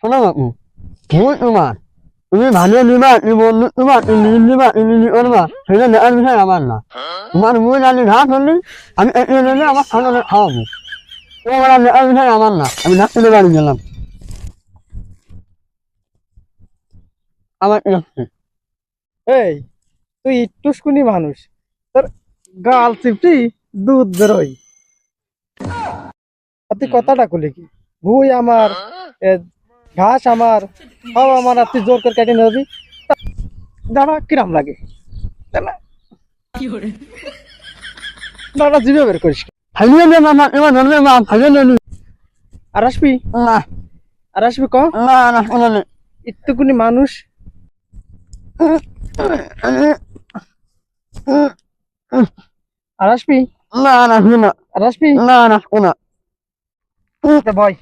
শোনো বাপু, ভুল তোমার। তুমি ভালো নিবা, তুমি বন্ধু তোমার, তুমি নিবা, তুমি করবা, সেটা দেখার বিষয় আমার না। তোমার মুখ জানি ঘাস হলি, আমি একটু নেবে আমার খাওয়ানো খাওয়াবো। তোমার দেখার বিষয় আমার না, আমি ডাক্তারের বাড়ি গেলাম। আমার কি হচ্ছে? এই তুই টুসকুনি মানুষ, তোর গাল চিপটি দুধ বেরোয়। আর তুই কথাটা কলি কি? ভুই আমার, এ, ঘাস আমার, সব আমার, আর তুই জোর করে কেটে নিবি। দাঁড়া, কিরাম লাগে? দাঁড়া, দাঁড়া, জিভে বের করিস। খাইয়ে নে মামা, এবার ধরবে মা, খাইয়ে নে নি। আর আসবি? না, আর আসবি ক? না, না, শোনো নে। একটুকুনি মানুষ। আর আসবি? না, না, শোনো। আর আসবি? না, না, শোনো। তা ভয়।